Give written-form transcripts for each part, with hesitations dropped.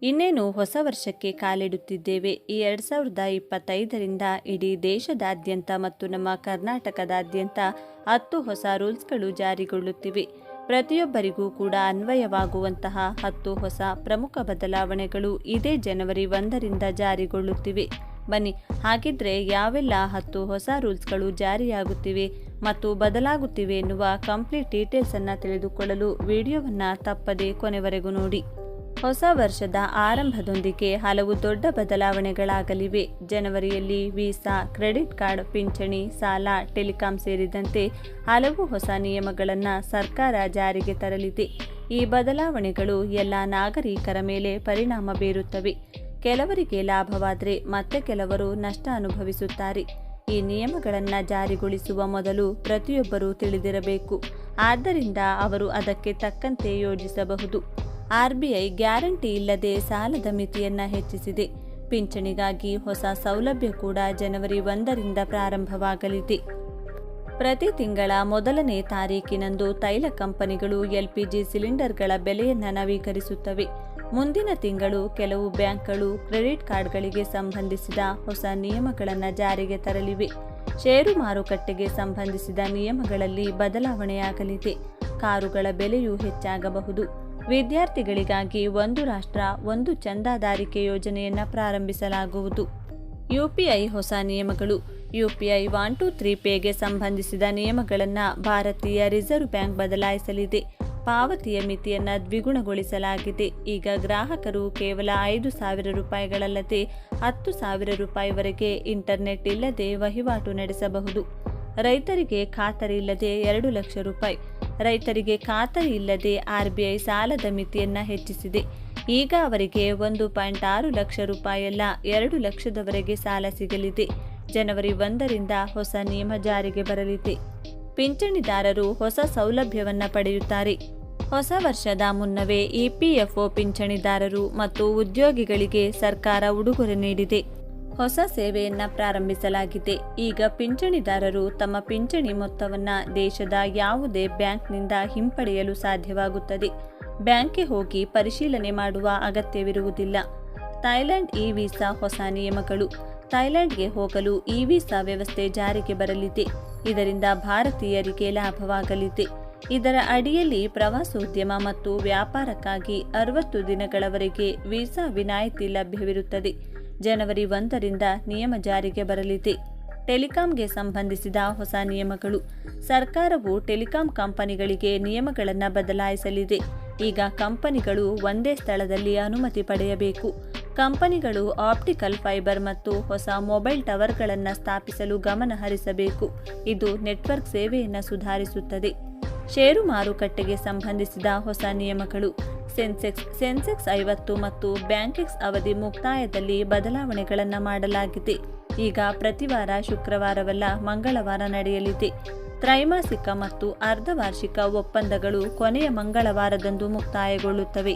ಇನ್ನೇನು ಹೊಸ ವರ್ಷಕ್ಕೆ ಕಾಲಿಡುತ್ತಿದ್ದೇವೆ. ಈ 2025ರಿಂದ ಇಡೀ ದೇಶದಾದ್ಯಂತ ಮತ್ತು ನಮ್ಮ ಕರ್ನಾಟಕದಾದ್ಯಂತ 10 ಹೊಸ ರೂಲ್ಸ್ಗಳು ಜಾರಿಗೊಳ್ಳುತ್ತಿವೆ. ಪ್ರತಿಯೊಬ್ಬರಿಗೂ ಕೂಡ ಅನ್ವಯವಾಗುವಂತಹ 10 ಹೊಸ ಪ್ರಮುಖ ಬದಲಾವಣೆಗಳು ಇದೇ ಜನವರಿ 1ರಿಂದ ಜಾರಿಗೊಳ್ಳುತ್ತಿವೆ. ಬನ್ನಿ, ಹಾಗಿದ್ರೆ ಯಾವೆಲ್ಲ 10 ಹೊಸ ರೂಲ್ಸ್ಗಳು ಜಾರಿಯಾಗುತ್ತಿವೆ ಮತ್ತು ಬದಲಾಗುತ್ತಿವೆ ಎನ್ನುವ ಕಂಪ್ಲೀಟ್ ಡೀಟೇಲ್ಸ್ ಅನ್ನು ತಿಳಿದುಕೊಳ್ಳಲು ವಿಡಿಯೋವನ್ನು ತಪ್ಪದೆ ಕೊನೆವರೆಗೂ ನೋಡಿ. ಹೊಸ ವರ್ಷದ ಆರಂಭದೊಂದಿಗೆ ಹಲವು ದೊಡ್ಡ ಬದಲಾವಣೆಗಳಾಗಲಿವೆ. ಜನವರಿಯಲ್ಲಿ ವೀಸಾ, ಕ್ರೆಡಿಟ್ ಕಾರ್ಡ್, ಪಿಂಚಣಿ, ಸಾಲ, ಟೆಲಿಕಾಂ ಸೇರಿದಂತೆ ಹಲವು ಹೊಸ ನಿಯಮಗಳನ್ನು ಸರ್ಕಾರ ಜಾರಿಗೆ ತರಲಿದೆ. ಈ ಬದಲಾವಣೆಗಳು ಎಲ್ಲ ನಾಗರಿಕರ ಮೇಲೆ ಪರಿಣಾಮ ಬೀರುತ್ತವೆ. ಕೆಲವರಿಗೆ ಲಾಭವಾದರೆ ಮತ್ತೆ ಕೆಲವರು ನಷ್ಟ ಅನುಭವಿಸುತ್ತಾರೆ. ಈ ನಿಯಮಗಳನ್ನು ಜಾರಿಗೊಳಿಸುವ ಮೊದಲು ಪ್ರತಿಯೊಬ್ಬರೂ ತಿಳಿದಿರಬೇಕು. ಆದ್ದರಿಂದ ಅವರು ಅದಕ್ಕೆ ತಕ್ಕಂತೆ ಯೋಜಿಸಬಹುದು. RBI ಗ್ಯಾರಂಟಿ ಇಲ್ಲದೆ ಸಾಲದ ಮಿತಿಯನ್ನು ಹೆಚ್ಚಿಸಿದೆ. ಪಿಂಚಣಿಗಾಗಿ ಹೊಸ ಸೌಲಭ್ಯ ಕೂಡ ಜನವರಿ 1ರಿಂದ ಪ್ರಾರಂಭವಾಗಲಿದೆ. ಪ್ರತಿ ತಿಂಗಳ ಮೊದಲನೇ ತಾರೀಕಿನಂದು ತೈಲ ಕಂಪನಿಗಳು LPG ಸಿಲಿಂಡರ್ಗಳ ಬೆಲೆಯನ್ನು ನವೀಕರಿಸುತ್ತವೆ. ಮುಂದಿನ ತಿಂಗಳು ಕೆಲವು ಬ್ಯಾಂಕ್ಗಳು ಕ್ರೆಡಿಟ್ ಕಾರ್ಡ್ಗಳಿಗೆ ಸಂಬಂಧಿಸಿದ ಹೊಸ ನಿಯಮಗಳನ್ನು ಜಾರಿಗೆ ತರಲಿವೆ. ಷೇರು ಮಾರುಕಟ್ಟೆಗೆ ಸಂಬಂಧಿಸಿದ ನಿಯಮಗಳಲ್ಲಿ ಬದಲಾವಣೆಯಾಗಲಿದೆ. ಕಾರುಗಳ ಬೆಲೆಯೂ ಹೆಚ್ಚಾಗಬಹುದು. ವಿದ್ಯಾರ್ಥಿಗಳಿಗಾಗಿ ಒಂದು ರಾಷ್ಟ್ರ ಒಂದು ಚಂದಾದಾರಿಕೆ ಯೋಜನೆಯನ್ನು ಪ್ರಾರಂಭಿಸಲಾಗುವುದು. UPI ಹೊಸ ನಿಯಮಗಳು. UPI 123 ಪೇಗೆ ಸಂಬಂಧಿಸಿದ ನಿಯಮಗಳನ್ನು ಭಾರತೀಯ ರಿಸರ್ವ್ ಬ್ಯಾಂಕ್ ಬದಲಾಯಿಸಲಿದೆ. ಪಾವತಿಯ ಮಿತಿಯನ್ನು ದ್ವಿಗುಣಗೊಳಿಸಲಾಗಿದೆ. ಈಗ ಗ್ರಾಹಕರು ಕೇವಲ 5,000 ರೂಪಾಯಿಗಳಲ್ಲದೆ 10,000 ರೂಪಾಯಿವರೆಗೆ ಇಂಟರ್ನೆಟ್ ಇಲ್ಲದೆ ವಹಿವಾಟು ನಡೆಸಬಹುದು. ರೈತರಿಗೆ ಖಾತರಿ ಇಲ್ಲದೆ 2 ಲಕ್ಷ ರೂಪಾಯಿ. ರೈತರಿಗೆ ಖಾತರಿ ಇಲ್ಲದೆ RBI ಸಾಲದ ಮಿತಿಯನ್ನು ಹೆಚ್ಚಿಸಿದೆ. ಈಗ ಅವರಿಗೆ 1.6 ಲಕ್ಷ ರೂಪಾಯಿಯಲ್ಲ 2 ಲಕ್ಷದವರೆಗೆ ಸಾಲ ಸಿಗಲಿದೆ. ಜನವರಿ 1ರಿಂದ ಹೊಸ ನಿಯಮ ಜಾರಿಗೆ ಬರಲಿದೆ. ಪಿಂಚಣಿದಾರರು ಹೊಸ ಸೌಲಭ್ಯವನ್ನು ಪಡೆಯುತ್ತಾರೆ. ಹೊಸ ವರ್ಷದ ಮುನ್ನವೇ EPFO ಪಿಂಚಣಿದಾರರು ಮತ್ತು ಉದ್ಯೋಗಿಗಳಿಗೆ ಸರ್ಕಾರ ಉಡುಗೊರೆ ನೀಡಿದೆ. ಹೊಸ ಸೇವೆಯನ್ನು ಪ್ರಾರಂಭಿಸಲಾಗಿದೆ. ಈಗ ಪಿಂಚಣಿದಾರರು ತಮ್ಮ ಪಿಂಚಣಿ ಮೊತ್ತವನ್ನು ದೇಶದ ಯಾವುದೇ ಬ್ಯಾಂಕ್ನಿಂದ ಹಿಂಪಡೆಯಲು ಸಾಧ್ಯವಾಗುತ್ತದೆ. ಬ್ಯಾಂಕ್ಗೆ ಹೋಗಿ ಪರಿಶೀಲನೆ ಮಾಡುವ ಅಗತ್ಯವಿರುವುದಿಲ್ಲ. ಥೈಲ್ಯಾಂಡ್ ವೀಸಾ ಹೊಸ ನಿಯಮಗಳು. ಥೈಲ್ಯಾಂಡ್ಗೆ ಹೋಗಲು ವೀಸಾ ವ್ಯವಸ್ಥೆ ಜಾರಿಗೆ ಬರಲಿದೆ. ಇದರಿಂದ ಭಾರತೀಯರಿಗೆ ಲಾಭವಾಗಲಿದೆ. ಇದರ ಅಡಿಯಲ್ಲಿ ಪ್ರವಾಸೋದ್ಯಮ ಮತ್ತು ವ್ಯಾಪಾರಕ್ಕಾಗಿ 60 ದಿನಗಳವರೆಗೆ ವೀಸಾ ವಿನಾಯಿತಿ ಲಭ್ಯವಿರುತ್ತದೆ. ಜನವರಿ 1ರಿಂದ ನಿಯಮ ಜಾರಿಗೆ ಬರಲಿದೆ. ಟೆಲಿಕಾಂಗೆ ಸಂಬಂಧಿಸಿದ ಹೊಸ ನಿಯಮಗಳು. ಸರ್ಕಾರವು ಟೆಲಿಕಾಂ ಕಂಪನಿಗಳಿಗೆ ನಿಯಮಗಳನ್ನು ಬದಲಾಯಿಸಲಿದೆ. ಈಗ ಕಂಪನಿಗಳು ಒಂದೇ ಸ್ಥಳದಲ್ಲಿ ಅನುಮತಿ ಪಡೆಯಬೇಕು. ಕಂಪನಿಗಳು ಆಪ್ಟಿಕಲ್ ಫೈಬರ್ ಮತ್ತು ಹೊಸ ಮೊಬೈಲ್ ಟವರ್ಗಳನ್ನು ಸ್ಥಾಪಿಸಲು ಗಮನ ಹರಿಸಬೇಕು. ಇದು ನೆಟ್ವರ್ಕ್ ಸೇವೆಯನ್ನು ಸುಧಾರಿಸುತ್ತದೆ. ಷೇರು ಮಾರುಕಟ್ಟೆಗೆ ಸಂಬಂಧಿಸಿದ ಹೊಸ ನಿಯಮಗಳು. ಸೆನ್ಸೆಕ್ಸ್ 50 ಮತ್ತು ಬ್ಯಾಂಕೆಕ್ಸ್ ಅವಧಿ ಮುಕ್ತಾಯದಲ್ಲಿ ಬದಲಾವಣೆಗಳನ್ನು ಮಾಡಲಾಗಿದೆ. ಈಗ ಪ್ರತಿ ವಾರ ಶುಕ್ರವಾರವಲ್ಲ ಮಂಗಳವಾರ ನಡೆಯಲಿದೆ. ತ್ರೈಮಾಸಿಕ ಮತ್ತು ಅರ್ಧವಾರ್ಷಿಕ ಒಪ್ಪಂದಗಳು ಕೊನೆಯ ಮಂಗಳವಾರದಂದು ಮುಕ್ತಾಯಗೊಳ್ಳುತ್ತವೆ.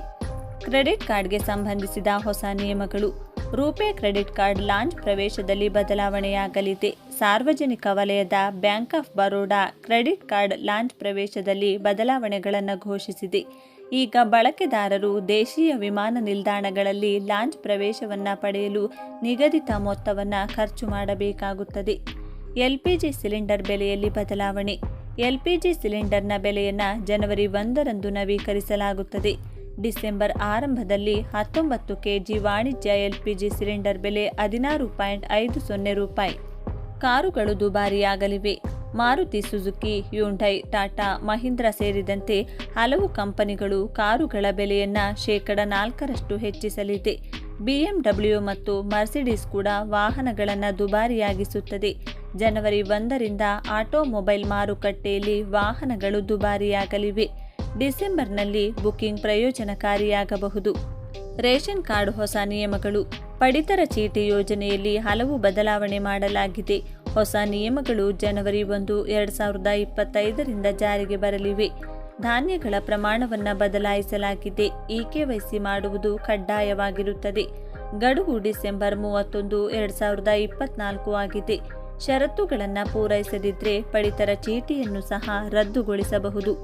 ಕ್ರೆಡಿಟ್ ಕಾರ್ಡ್ಗೆ ಸಂಬಂಧಿಸಿದ ಹೊಸ ನಿಯಮಗಳು. ರೂಪೇ ಕ್ರೆಡಿಟ್ ಕಾರ್ಡ್ ಲಾಂಚ್ ಪ್ರವೇಶದಲ್ಲಿ ಬದಲಾವಣೆಯಾಗಲಿದೆ. ಸಾರ್ವಜನಿಕ ವಲಯದ bank of Baroda credit card launch ಪ್ರವೇಶದಲ್ಲಿ ಬದಲಾವಣೆಗಳನ್ನು ಘೋಷಿಸಿದೆ. ಈಗ ಬಳಕೆದಾರರು ದೇಶೀಯ ವಿಮಾನ ನಿಲ್ದಾಣಗಳಲ್ಲಿ ಲಾಂಚ್ ಪ್ರವೇಶವನ್ನು ಪಡೆಯಲು ನಿಗದಿತ ಮೊತ್ತವನ್ನು ಖರ್ಚು ಮಾಡಬೇಕಾಗುತ್ತದೆ. LPG ಸಿಲಿಂಡರ್ ಬೆಲೆಯಲ್ಲಿ ಬದಲಾವಣೆ. LPG ಸಿಲಿಂಡರ್ನ ಬೆಲೆಯನ್ನು ಜನವರಿ 1ರಂದು ನವೀಕರಿಸಲಾಗುತ್ತದೆ. ಡಿಸೆಂಬರ್ ಆರಂಭದಲ್ಲಿ 19 kg ವಾಣಿಜ್ಯ LPG ಸಿಲಿಂಡರ್ ಬೆಲೆ 16.50 ರೂಪಾಯಿ. ಕಾರುಗಳು ದುಬಾರಿಯಾಗಲಿವೆ. ಮಾರುತಿ ಸುಜುಕಿ, ಹ್ಯುಂಡೈ, ಟಾಟಾ, ಮಹೀಂದ್ರ ಸೇರಿದಂತೆ ಹಲವು ಕಂಪನಿಗಳು ಕಾರುಗಳ ಬೆಲೆಯನ್ನು 4% ಹೆಚ್ಚಿಸಲಿದೆ. BMW ಮತ್ತು ಮರ್ಸಿಡಿಸ್ ಕೂಡ ವಾಹನಗಳನ್ನು ದುಬಾರಿಯಾಗಿಸುತ್ತದೆ. ಜನವರಿ 1ರಿಂದ ಆಟೋಮೊಬೈಲ್ ಮಾರುಕಟ್ಟೆಯಲ್ಲಿ ವಾಹನಗಳು ದುಬಾರಿಯಾಗಲಿವೆ. ಡಿಸೆಂಬರ್ನಲ್ಲಿ ಬುಕಿಂಗ್ ಪ್ರಯೋಜನಕಾರಿಯಾಗಬಹುದು. ರೇಷನ್ ಕಾರ್ಡ್ ಹೊಸ ನಿಯಮಗಳು. ಪಡಿತರ ಚೀಟಿ ಯೋಜನೆಯಲ್ಲಿ ಹಲವು ಬದಲಾವಣೆ ಮಾಡಲಾಗಿದೆ. ಹೊಸ ನಿಯಮಗಳು ಜನವರಿ 1, 2025ರಿಂದ ಜಾರಿಗೆ ಬರಲಿವೆ. ಧಾನ್ಯಗಳ ಪ್ರಮಾಣವನ್ನು ಬದಲಾಯಿಸಲಾಗಿದೆ. KYC ಮಾಡುವುದು ಕಡ್ಡಾಯವಾಗಿರುತ್ತದೆ. ಗಡುವು ಡಿಸೆಂಬರ್ 31, 2024 ಆಗಿದೆ. ಷರತ್ತುಗಳನ್ನು ಪೂರೈಸದಿದ್ದರೆ ಪಡಿತರ ಚೀಟಿಯನ್ನು ಸಹ ರದ್ದುಗೊಳಿಸಬಹುದು.